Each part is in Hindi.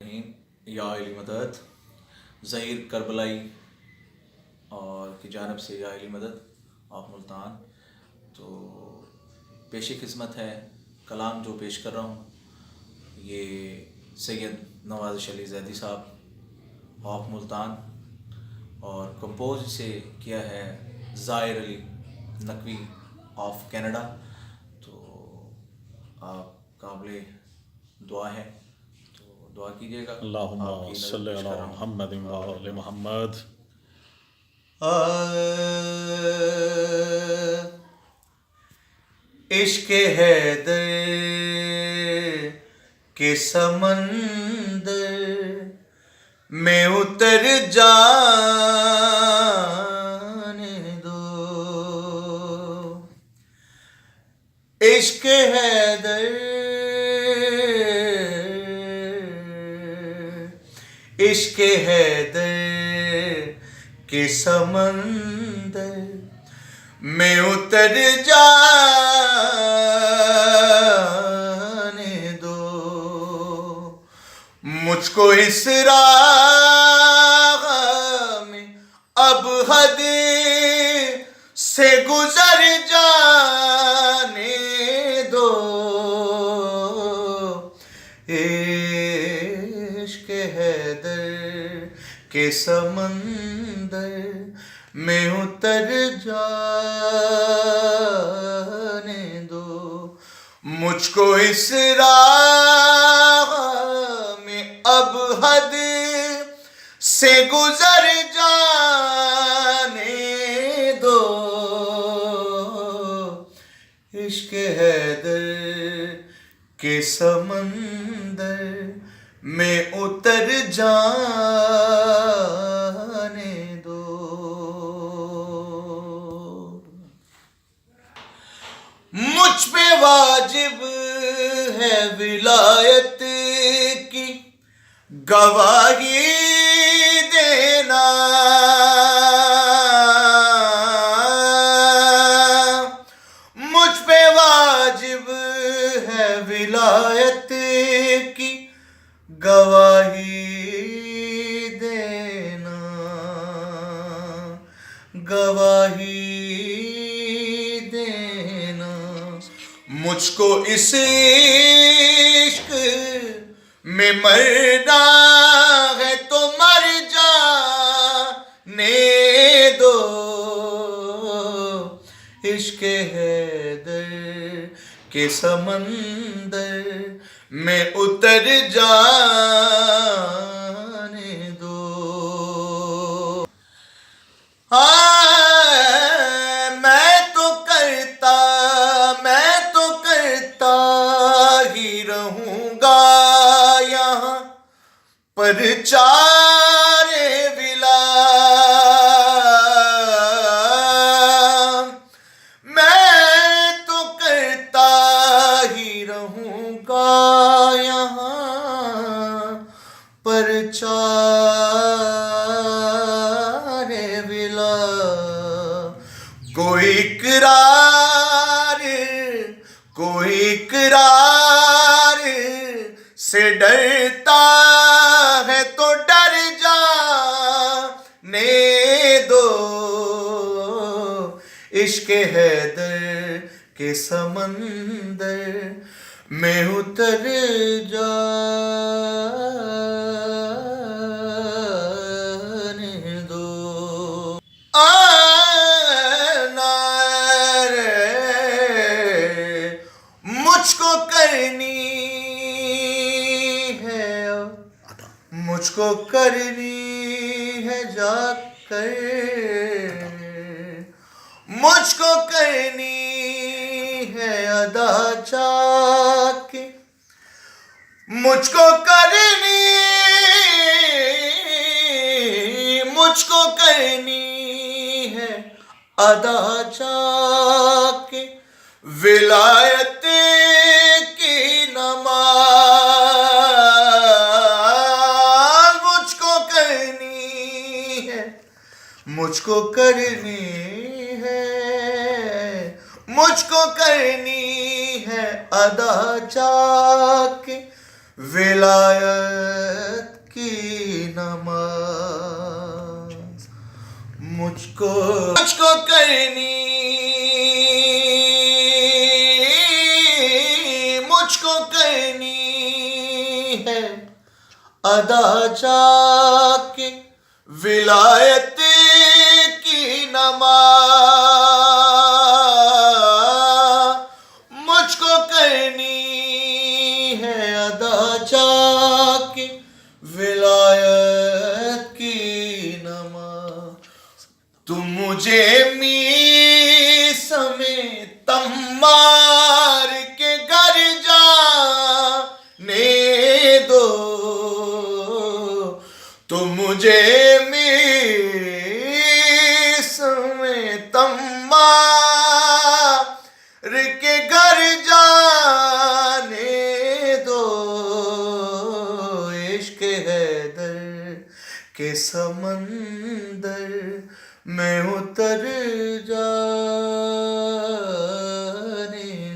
या अली मदद ज़हीर करबलाई और की जानब से या अली मदद ऑफ मुल्तान। तो पेश खिदमत है कलाम जो पेश कर रहा हूँ ये सैयद नवाज़ अली ज़ैदी साहब ऑफ मुल्तान और कंपोज से किया है ज़ाहिर अली नकवी ऑफ कनाडा। तो आप काबिल दुआ है तो दुआ कीजिएगा। अल्लाहुम्मा आपकी नज़र सल्लि पेश अला कर रहा हूँ। मुहम्मदिन व आले मुहम्मद। इश्क हैदर के समंदर में उतर जाने दो। इश्क हैदर इश्क हैदर के समंदर में उतर जाने दो। मुझको इस राह में अब हद से गुजर जाने दो। इश्क हैदर के समंदर में उतर जाने दो। मुझको इस राह में अब हद से गुजर जाने दो। इश्क हैदर के समंदर में उतर जाने दो। मुझ पे वाजिब है विलायत की गवाही देना। मुझ पे वाजिब है विलायत की गवाही देना। गवाही देना। मुझको इस इश्क में मरना है तो मर जाने दो। इश्क हैदर के समंदर में उतर जाने दो। मैं तो करता ही रहूंगा यहाँ पर चारे विला। मैं तो करता ही रहूंगा यहाँ पर चारे विला। कोई इकरार से डरता है तो डर जाने दो। इश्क हैदर के समंदर में उतर जाने दो। मुझको करनी है मुझको करनी है जाकर। मुझको करनी है अदा जाके। मुझको करनी है अदा जाके। विलायत की नमाज मुझको करनी है अदा जाके। विलायत की नमाज मुझको करनी, मुझको करनी है अदा जाके विलायत की नमाज मुझको करनी है अदा जाके विलायत की नमाज। तुम मुझे समेत मार के घर जाने दो, तुम मुझे समेत मार के घर जाने दो। इश्क हैदर के समंदर में उतर जाने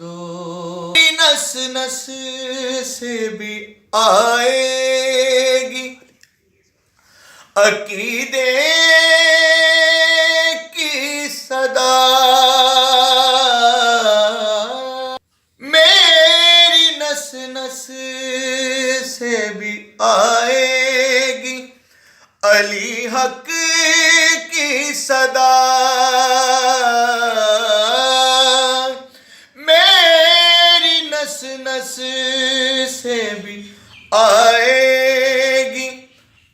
दो। नस नस से भी आएगी अकीदे की सदा, मेरी नस नस से भी आएगी अली हक की सदा, मेरी नस नस से भी आएगी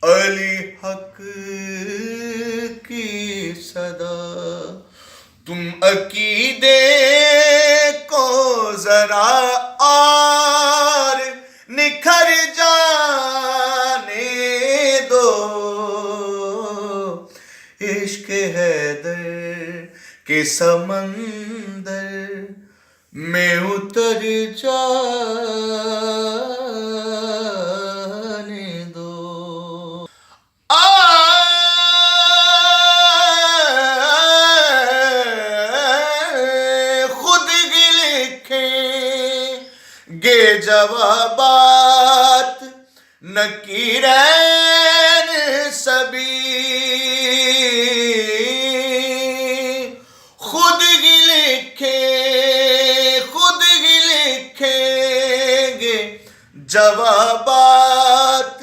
अली हक की सदा। तुम अकीदे को जरा और निखर जाने दो। इश्क हैदर के समंदर में उतर जाने दो। खुद ही लिखेंगे जवाबात नकीरैन सभी, खुद ही लिखेंगे जवाबात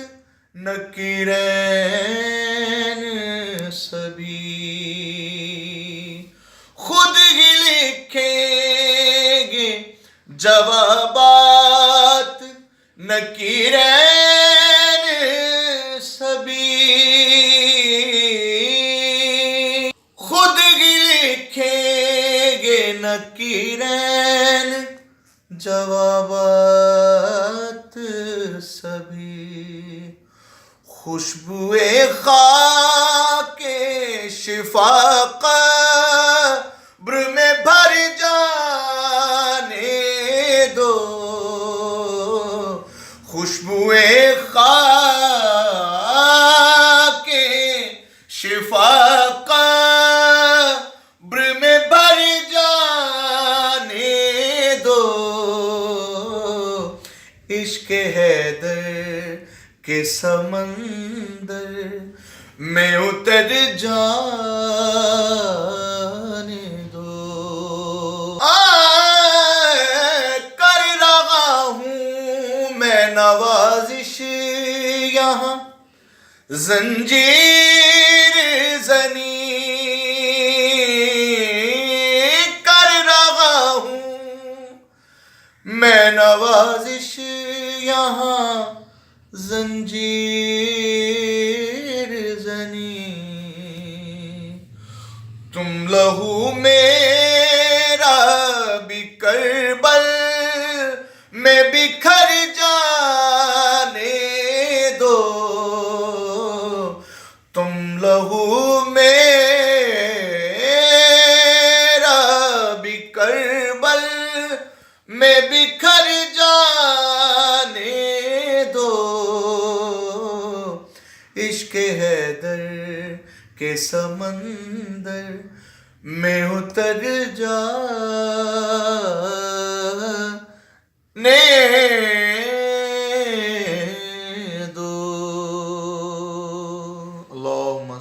नकीरैन सभी, खुद ही लिखेंगे जवाबात नकीरैन सभी, खुद ही लिखेंगे नकीरैन जवाबात सभी। खुशबुए खाके शिफा कब्र में भर जाने दो, खुशबुए खाके शिफा कब्र में भर जाने दो। इश्क हैदर के समंदर में उतर जाने दो। कर रहा हूँ मैं नवाजिश यहाँ जंजीर जनी, कर रहा हूँ मैं नवाजिश यहाँ जंजीर जनी। तुम लहू मेरा भी करबल में बिखर जाने दो, तुम लहू मेरा भी करबल में बिखर जाने दो। इश्क हैदर के समंदर में उतर जाने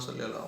सल्ली अला